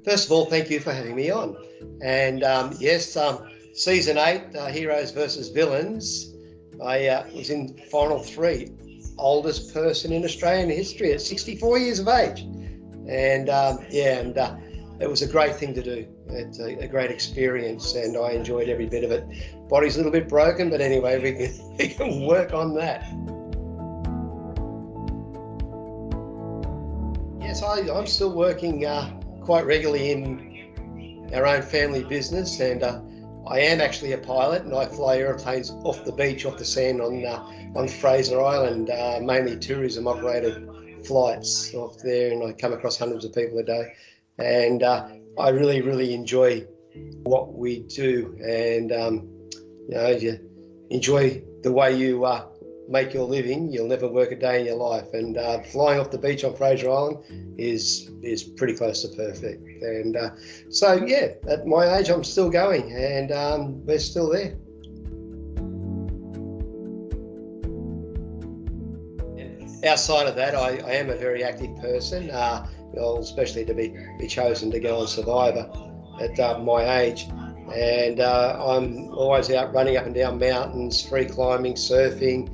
First of all, thank you for having me on. And yes, season 8, Heroes versus Villains. I was in final 3, oldest person in Australian history at 64 years of age. And it was a great thing to do. It's a great experience, and I enjoyed every bit of it. Body's a little bit broken, but anyway, we can work on that. Yes, I'm still working quite regularly in our own family business, and I am actually a pilot, and I fly airplanes off the beach, off the sand on Fraser Island, mainly tourism operated flights off there, and I come across hundreds of people a day, and I really enjoy what we do, and you enjoy the way you make your living, you'll never work a day in your life, and flying off the beach on Fraser Island is pretty close to perfect. And so yeah, at my age I'm still going, and we're still there. Outside of that, I am a very active person, especially to be chosen to go on Survivor at my age. And I'm always out running up and down mountains, free climbing, surfing,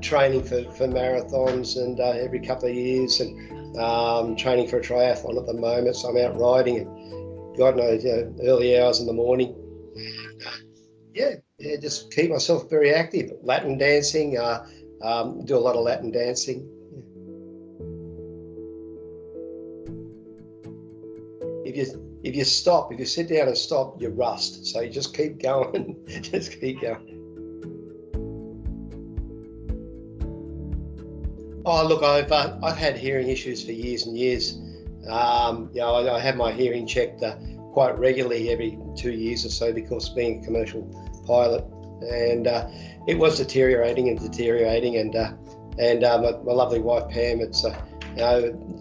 training for marathons, and every couple of years, and training for a triathlon at the moment. So I'm out riding, and God knows, early hours in the morning. Just keep myself very active. Latin dancing, do a lot of Latin dancing. If you sit down and stop, you rust. So you just keep going, just keep going. Oh, look, I've had hearing issues for years and years. I have my hearing checked quite regularly every 2 years or so, because being a commercial pilot, and it was deteriorating, and my lovely wife Pam,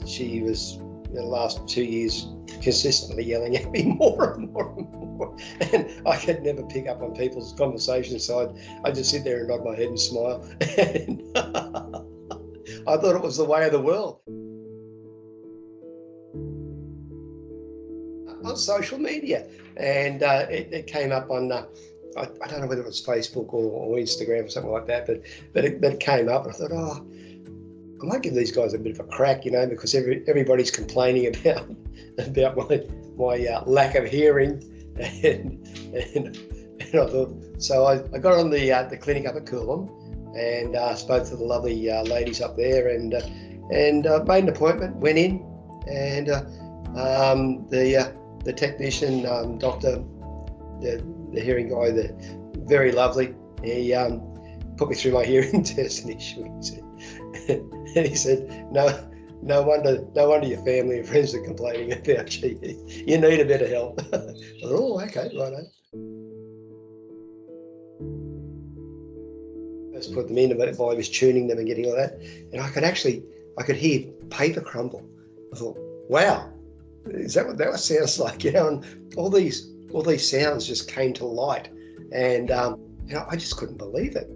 she was in the last 2 years consistently yelling at me more and more, and I could never pick up on people's conversations, so I'd just sit there and nod my head and smile. And I thought it was the way of the world. On social media, and it came up on I don't know whether it was Facebook or Instagram or something like that, but it came up, and I thought, I might give these guys a bit of a crack, because everybody's complaining about my lack of hearing, and I thought, so I got on the clinic up at Coolum, and spoke to the lovely ladies up there, and made an appointment, went in, and the technician, doctor, the hearing guy, very lovely, he put me through my hearing test, and he said, no wonder your family and friends are complaining about you. You need a bit of help. I thought, oh, okay, righto. First put them in, but I was tuning them and getting all that, and I could hear paper crumble. I thought, wow, is that what that sounds like? And all these sounds just came to light, and I just couldn't believe it.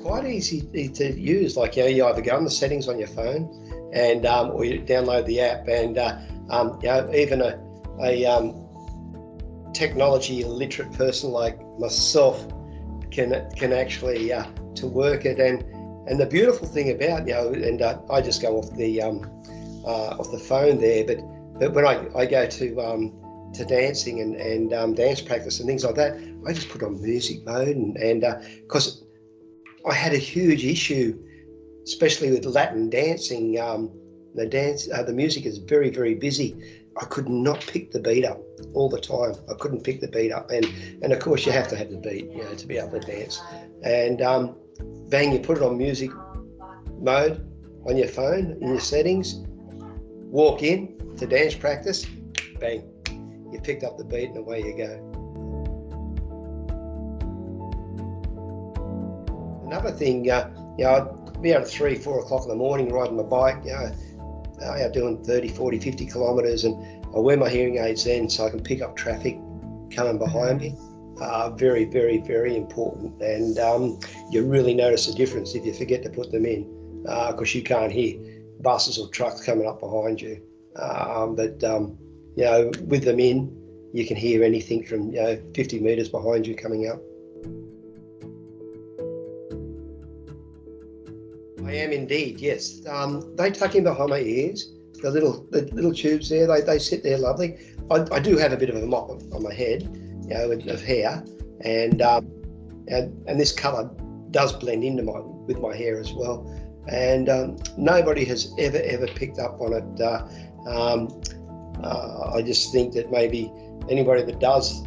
Quite easy to use. Like, you either go on the settings on your phone, and or you download the app, and even a technology illiterate person like myself can actually to work it. And the beautiful thing about, I just go off the phone there, but when I go to dancing and dance practice and things like that, I just put on music mode, and because I had a huge issue, especially with Latin dancing. The music is very, very busy. I could not pick the beat up all the time. I couldn't pick the beat up, and of course you have to have the beat, to be able to dance. And bang, you put it on music mode on your phone in your settings. Walk in to dance practice, bang, you picked up the beat, and away you go. Another thing, I'd be out at 3, 4 o'clock in the morning riding my bike, out doing 30, 40, 50 kilometres, and I wear my hearing aids then so I can pick up traffic coming behind me. very, very, very important. And you really notice the difference if you forget to put them in, because you can't hear buses or trucks coming up behind you. With them in, you can hear anything from 50 metres behind you coming up. I am indeed, yes. They tuck in behind my ears, the little tubes there. They sit there lovely. I do have a bit of a mop on my head, of hair, and this colour does blend into with my hair as well. And nobody has ever picked up on it. I just think that maybe anybody that does,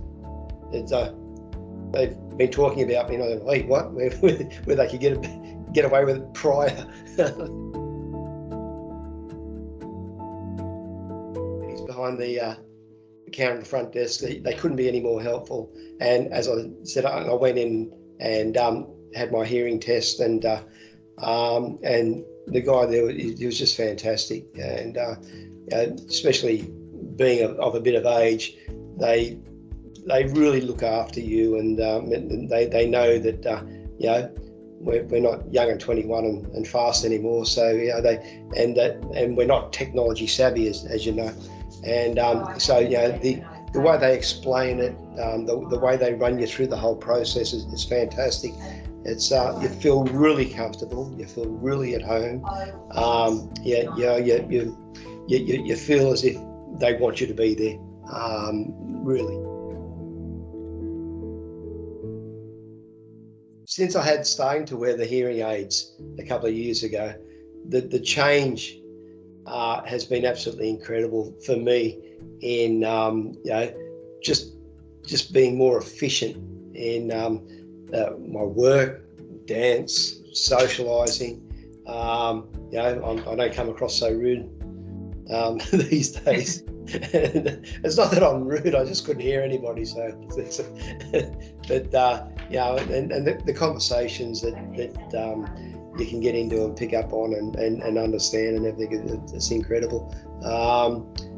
they've been talking about me. Hey, what? Where they could get away with it prior. He's behind the counter at the front desk. They couldn't be any more helpful. And as I said, I went in and had my hearing test, and the guy there, he was just fantastic. And especially being of a bit of age, they really look after you, and they know that we're not young and 21 and fast anymore. So and we're not technology savvy, as you know. And the way they explain it, the way they run you through the whole process is fantastic. It's you feel really comfortable. You feel really at home. You feel as if they want you to be there. Really. Since I had starting to wear the hearing aids a couple of years ago, the change has been absolutely incredible for me in just being more efficient in my work, dance, socialising. I don't come across so rude these days. It's not that I'm rude, I just couldn't hear anybody. So, but the conversations that you can get into and pick up on and understand and everything, it's incredible.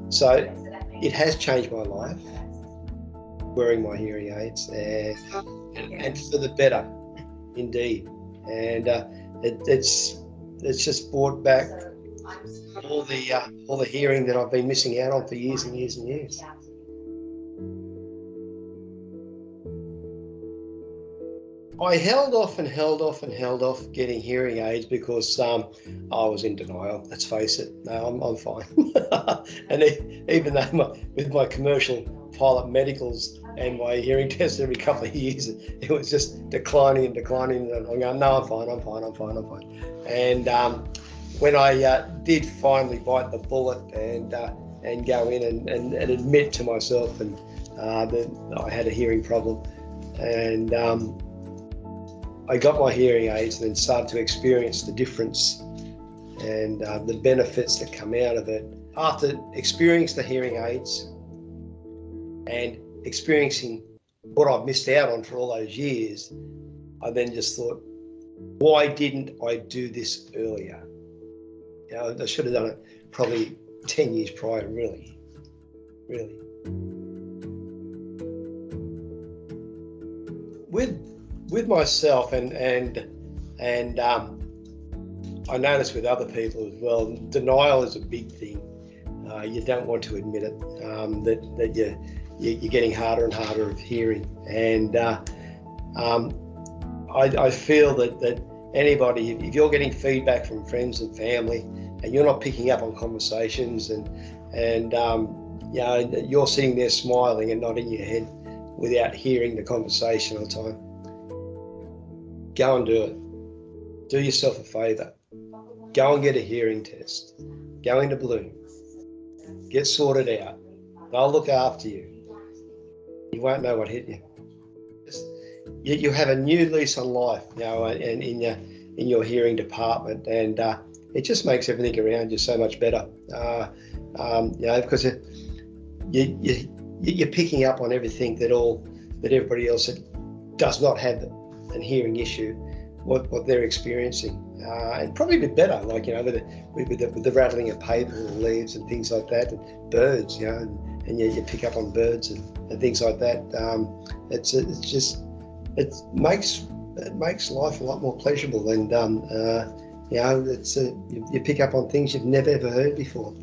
So it has changed my life, wearing my hearing aids, and for the better, indeed. And it's just brought back all the hearing that I've been missing out on for years and years and years. I held off getting hearing aids because I was in denial. Let's face it. No, I'm fine. And even though with my commercial pilot medicals and my hearing tests every couple of years, it was just declining. And I'm going, no, I'm fine. And when I did finally bite the bullet and go in and admit to myself that I had a hearing problem, and I got my hearing aids and then started to experience the difference and the benefits that come out of it. After experiencing the hearing aids and experiencing what I've missed out on for all those years, I then just thought, why didn't I do this earlier? I should have done it probably 10 years prior, really. With myself and I notice with other people as well, denial is a big thing. You don't want to admit it, that you're getting harder and harder of hearing. And I feel that anybody, if you're getting feedback from friends and family and you're not picking up on conversations and you're sitting there smiling and nodding your head without hearing the conversation all the time, go and do it. Do yourself a favour. Go and get a hearing test. Go into Bloom. Get sorted out. They'll look after you. You won't know what hit you. You have a new lease on life, and in your hearing department, and it just makes everything around you so much better. Because you're picking up on everything that everybody else that does not have an hearing issue, what they're experiencing, and probably a bit better, like with the rattling of paper and leaves and things like that, and birds, and and you pick up on birds and things like that. It makes life a lot more pleasurable, and you pick up on things you've never ever heard before.